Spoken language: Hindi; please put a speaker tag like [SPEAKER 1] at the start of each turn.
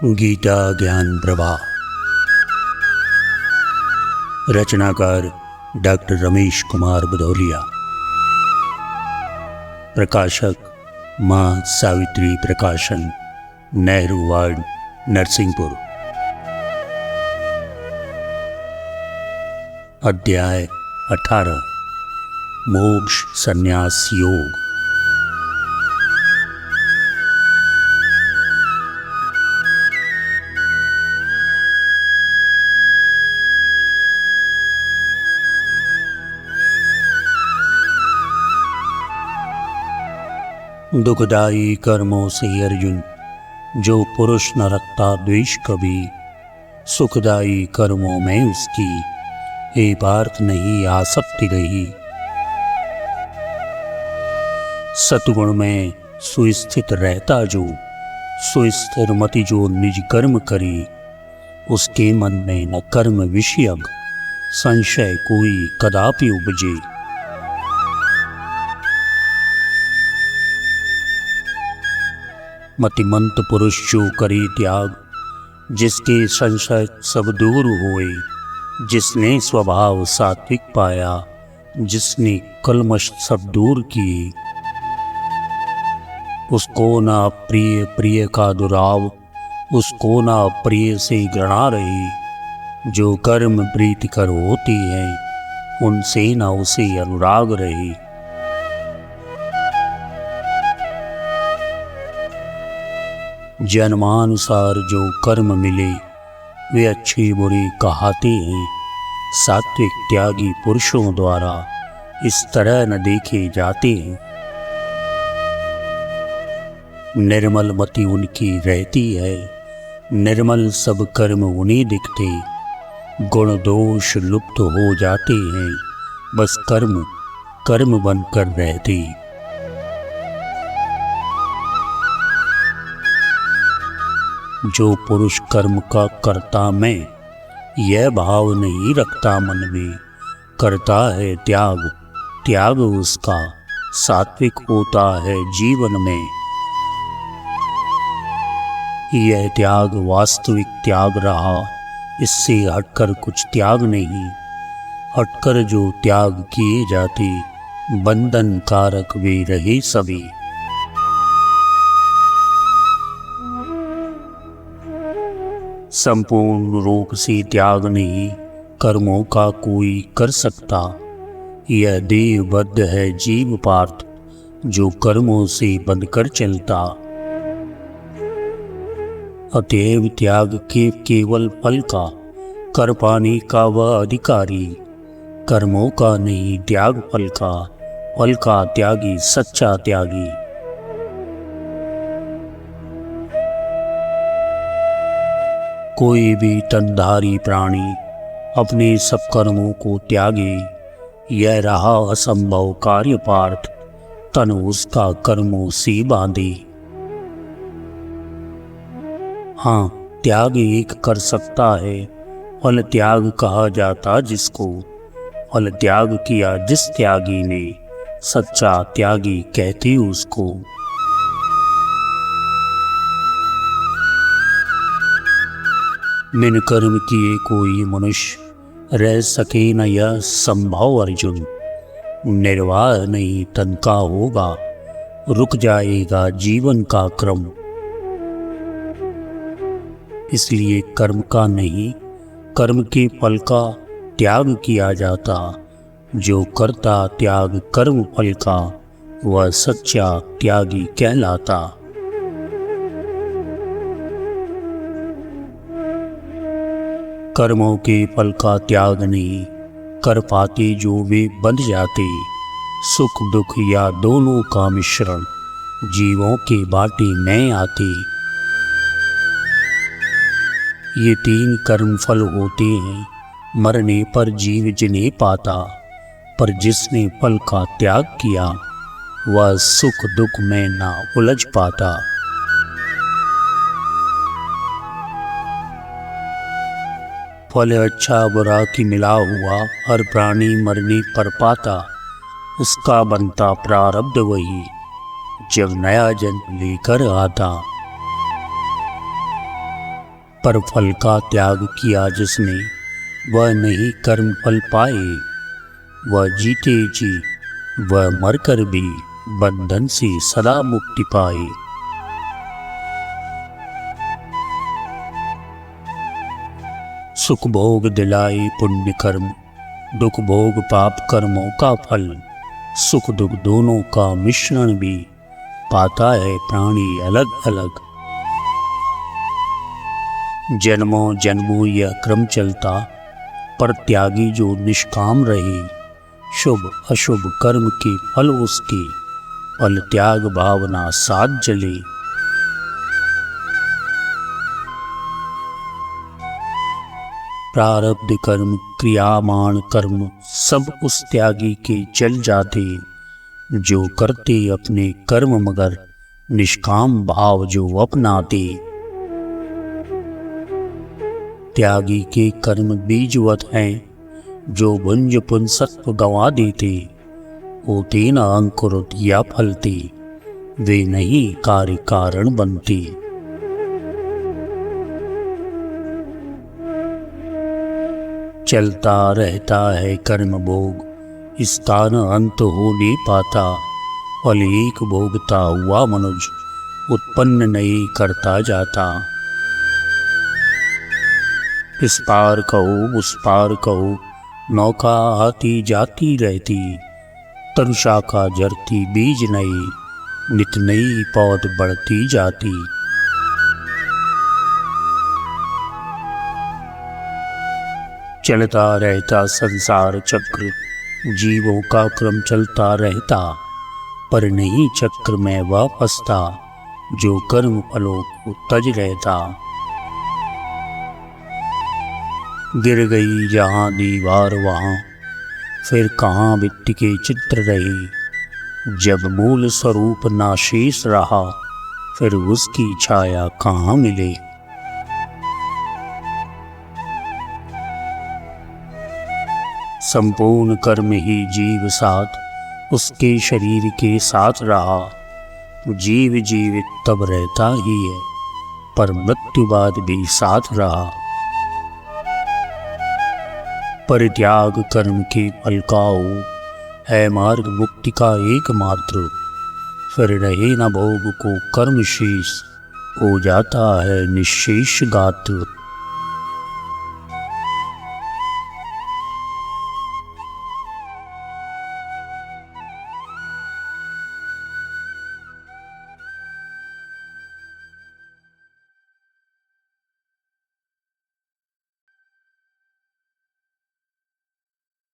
[SPEAKER 1] गीता ज्ञान प्रवाह। रचनाकार डॉक्टर रमेश कुमार भदौरिया। प्रकाशक मां सावित्री प्रकाशन, नेहरू वार्ड, नरसिंहपुर। अध्याय 18 मोक्ष संन्यास योग। दुखदायी कर्मों से अर्जुन जो पुरुष न रखता द्वेष कभी, सुखदायी कर्मों में उसकी हे पार्थ नहीं आसक्ति रही। सतगुण में सुस्थित रहता जो, सुस्थिर मति जो निज कर्म करी, उसके मन में न कर्म विषयक संशय कोई कदापि उपजे। मतिमंत पुरुष जो करे त्याग, जिसके संशय सब दूर होए, जिसने स्वभाव सात्विक पाया, जिसने कलमश सब दूर किए, उसको ना प्रिय प्रिय का दुराव, उसको ना प्रिय से घृणा रही। जो कर्म प्रीतिकर होती है, उनसे ना उसे अनुराग रही। जन्मानुसार जो कर्म मिले, वे अच्छे बुरे कहाते हैं। सात्विक त्यागी पुरुषों द्वारा इस तरह न देखे जाते हैं। निर्मल मति उनकी रहती है, निर्मल सब कर्म उन्हें दिखते। गुण दोष लुप्त हो जाते हैं, बस कर्म कर्म बनकर रहते। जो पुरुष कर्म का कर्ता में यह भाव नहीं रखता मन में, करता है त्याग, त्याग उसका सात्विक होता है जीवन में। यह त्याग वास्तविक त्याग रहा, इससे हटकर कुछ त्याग नहीं। हटकर जो त्याग किए जाते, बंधन कारक वे रहे सभी। संपूर्ण रूप से त्याग नहीं कर्मों का कोई कर सकता। यह देहबद्ध है जीव पार्थ, जो कर्मों से बंधकर चलता। अतएव त्याग के केवल फल का कर पाने का वह अधिकारी, कर्मों का नहीं त्याग फल का, फल का त्यागी सच्चा त्यागी। कोई भी तनधारी प्राणी अपने सब कर्मों को त्यागे, यह रहा असंभव कार्य पार्थ, तन उसका कर्मों से बांधे। हाँ, त्याग एक कर सकता है, फल त्याग कहा जाता जिसको। फल त्याग किया जिस त्यागी ने, सच्चा त्यागी कहते उसको। बिन कर्म किए कोई मनुष्य रह सके न यह संभव अर्जुन। निर्वाह नहीं तन का होगा, रुक जाएगा जीवन का क्रम। इसलिए कर्म का नहीं कर्म के फल का त्याग किया जाता। जो करता त्याग कर्म फल का, वह सच्चा त्यागी कहलाता। कर्मों के फल का त्याग नहीं कर पाते जो वे बंध जाते। सुख दुख या दोनों का मिश्रण जीवों के बाटे में आते। ये तीन कर्म फल होते हैं, मरने पर जीव जिन्हें पाता। पर जिसने फल का त्याग किया, वह सुख दुख में ना उलझ पाता। फल अच्छा बुरा की मिला हुआ हर प्राणी मरने पर पाता। उसका बनता प्रारब्ध वही, जब नया जन्म लेकर आता। पर फल का त्याग किया जिसने, वह नहीं कर्म फल पाए। वह जीते जी वह मरकर भी बंधन से सदा मुक्ति पाए। सुख भोग दिलाए पुण्य कर्म, दुख भोग पाप कर्मों का फल। सुख दुख दोनों का मिश्रण भी पाता है प्राणी अलग अलग। जन्मों जन्मों यह क्रम चलता, पर त्यागी जो निष्काम रहे। शुभ अशुभ कर्म के फल उसके, फल त्याग भावना साथ जले। प्रारब्ध कर्म क्रियामान कर्म सब उस त्यागी के चल जाते, जो करते अपने कर्म मगर निष्काम भाव जो अपनाते। त्यागी के कर्म बीजवत हैं, जो भुंज पुंसत्व गंवा देते। होते न अंकुरित या फलते, वे नहीं कार्य कारण बनते। चलता रहता है कर्म भोग, इसका न अंत हो नहीं पाता। फल एक भोगता हुआ मनुज, उत्पन्न नहीं करता जाता। इस पार कहो उस पार कहो, नौका आती जाती रहती। तरुषा का जरती बीज नई, नित नई पौध बढ़ती जाती। चलता रहता संसार चक्र, जीवों का क्रम चलता रहता। पर नहीं चक्र में वह फंसता, जो कर्म फलों को तज रहता। गिर गई जहाँ दीवार वहाँ, फिर कहाँ मिट्टी के चित्र रहे। जब मूल स्वरूप नाशेष रहा, फिर उसकी छाया कहाँ मिले। संपूर्ण कर्म ही जीव साथ, उसके शरीर के साथ रहा। जीव जीवित तब रहता ही है, पर मृत्यु बाद भी साथ रहा। परित्याग कर्म के फल का हो, है मार्ग मुक्ति का एकमात्र। फिर रहे न भोग को कर्म शेष, हो जाता है निशेष गात्र।